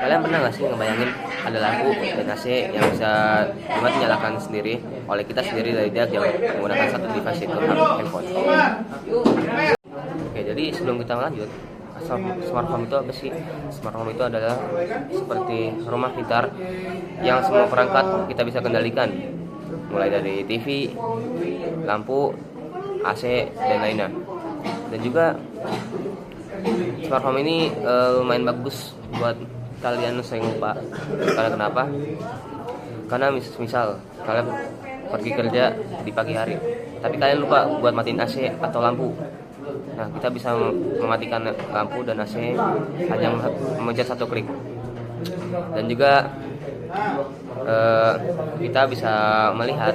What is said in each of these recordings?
Kalian pernah nggak sih ngebayangin ada lampu dan AC yang bisa cuma dinyalakan sendiri oleh kita sendiri dari jarak jauh menggunakan satu device itu handphone. Oke, jadi sebelum kita lanjut, smart home itu apa sih? Smart home itu adalah seperti rumah pintar yang semua perangkat kita bisa kendalikan, mulai dari TV, lampu, AC, dan lainnya. Dan juga smart home ini lumayan bagus buat kalian sering lupa. Karena kenapa? Karena misal kalian pergi kerja di pagi hari, tapi kalian lupa buat matiin AC atau lampu. Nah, kita bisa mematikan lampu dan AC hanya memencet satu klik. Dan juga kita bisa melihat,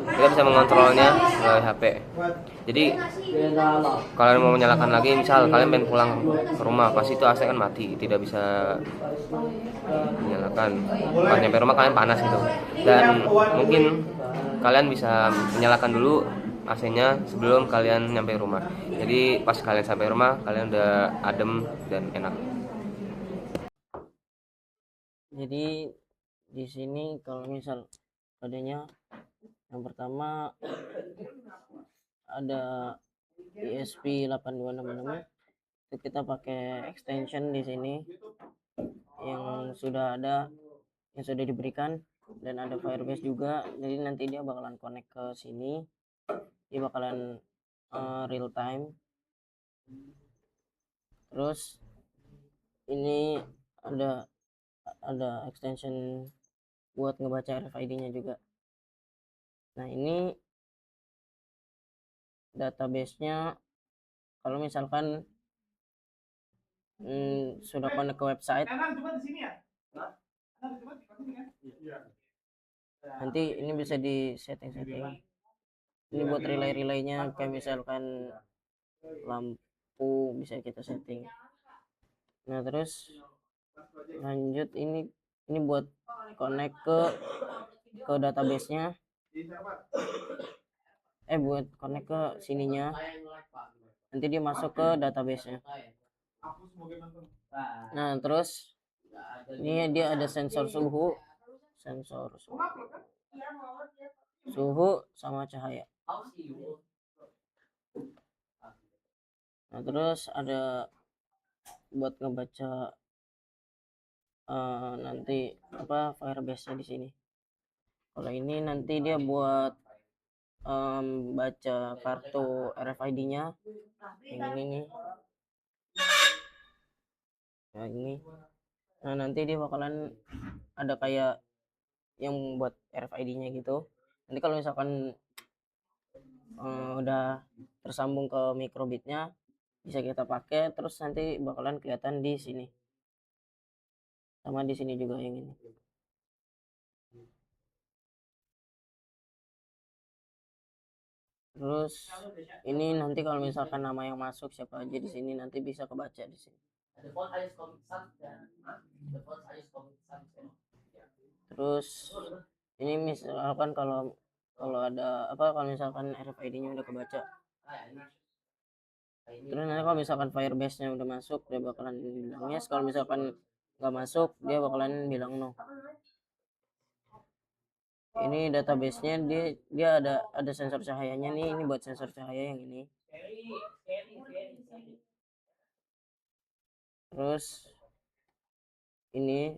kita bisa mengontrolnya melalui HP. Jadi kalian mau menyalakan lagi, misal kalian pengen pulang ke rumah, pasti itu AC kan mati, tidak bisa menyalakan. Pas nyampe rumah kalian panas gitu. Dan mungkin kalian bisa menyalakan dulu AC-nya sebelum kalian nyampe rumah. Jadi pas kalian sampai rumah, kalian udah adem dan enak. Jadi di sini kalau misal adanya yang pertama ada ESP8266, itu kita pakai extension di sini yang sudah ada, yang sudah diberikan, dan ada Firebase juga. Jadi nanti dia bakalan connect ke sini, dia bakalan real time. Terus ini ada extension buat ngebaca RFID-nya juga. Nah, ini database-nya kalau misalkan sudah connect ke website, nanti ini bisa di setting. Ini buat relay-relaynya, kayak misalkan lampu bisa kita setting. Nah, terus lanjut, ini buat connect ke database-nya, buat connect ke sininya, nanti dia masuk ke database-nya. Nah, terus ini dia ada sensor suhu sama cahaya. Nah, terus ada buat ngebaca nanti Firebase-nya di sini. Kalau ini nanti dia buat baca kartu RFID-nya yang ini nih. Nah, ini. Nah, nanti dia bakalan ada kayak yang buat RFID-nya gitu. Nanti kalau misalkan udah tersambung ke microbit-nya, bisa kita pakai, terus nanti bakalan kelihatan di sini. Sama di sini juga yang ini. Terus ini nanti kalau misalkan nama yang masuk siapa aja di sini nanti bisa kebaca di sini. Terus ini misalkan kalau ada kalau misalkan RFID-nya udah kebaca. Terus nanti kalau misalkan Firebase-nya udah masuk, dia bakalan bilang yes. Kalau misalkan nggak masuk, dia bakalan bilang no. Ini database-nya dia ada sensor cahayanya nih, ini buat sensor cahaya yang ini. Terus ini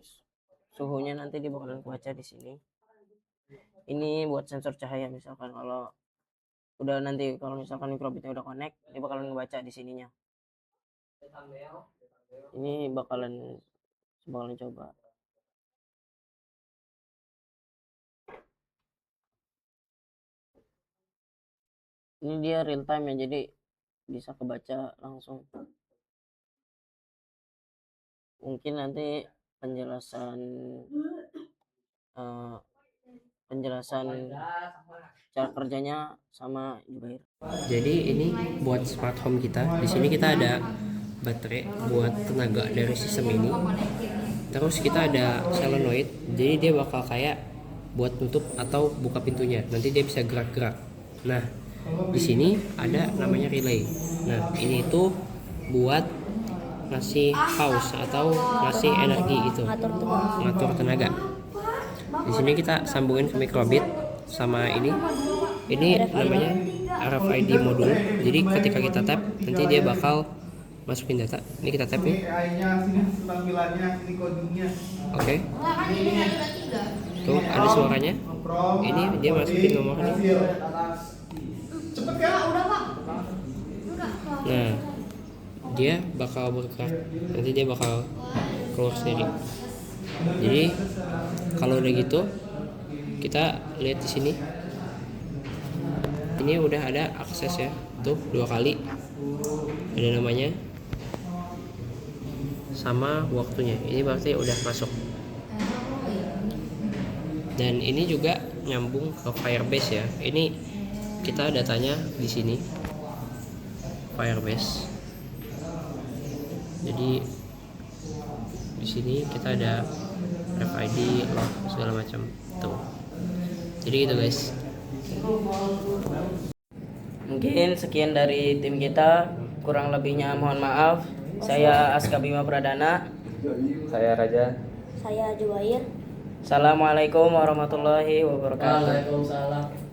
suhunya nanti dia bakalan baca di sini. Ini buat sensor cahaya, misalkan kalau udah nanti kalau misalkan microbitnya udah connect, dia bakalan ngebaca di sininya. Ini bakalan coba. Ini dia real time ya, jadi bisa kebaca langsung. Mungkin nanti penjelasan cara kerjanya sama Jubair. Jadi ini buat smart home kita. Di sini kita ada baterai buat tenaga dari sistem ini. Terus kita ada solenoid. Jadi dia bakal kayak buat tutup atau buka pintunya. Nanti dia bisa gerak-gerak. Nah, di sini ada namanya relay. Nah, ini itu buat ngasih paus atau ngasih energi gitu, ngatur tenaga. Di sini kita sambungin ke microbit sama ini namanya RFID modul. Jadi ketika kita tap nanti dia bakal masukin data. Ini kita tap nih. Oke. Tuh ada suaranya. Ini dia masukin nomornya. Nah, dia bakal bergerak. Nanti dia bakal keluar sendiri. Jadi kalau udah gitu kita lihat di sini. Ini udah ada akses ya. Tuh 2 kali. Ada namanya sama waktunya. Ini berarti udah masuk. Dan ini juga nyambung ke Firebase ya. Ini kita datanya di sini. Firebase. Jadi di sini kita ada RFID, log segala macam tuh. Jadi gitu guys. Mungkin sekian dari tim kita, kurang lebihnya mohon maaf. Saya Aska Bima Pradana. Saya Raja. Saya Juwair. Assalamualaikum warahmatullahi wabarakatuh. Waalaikumsalam.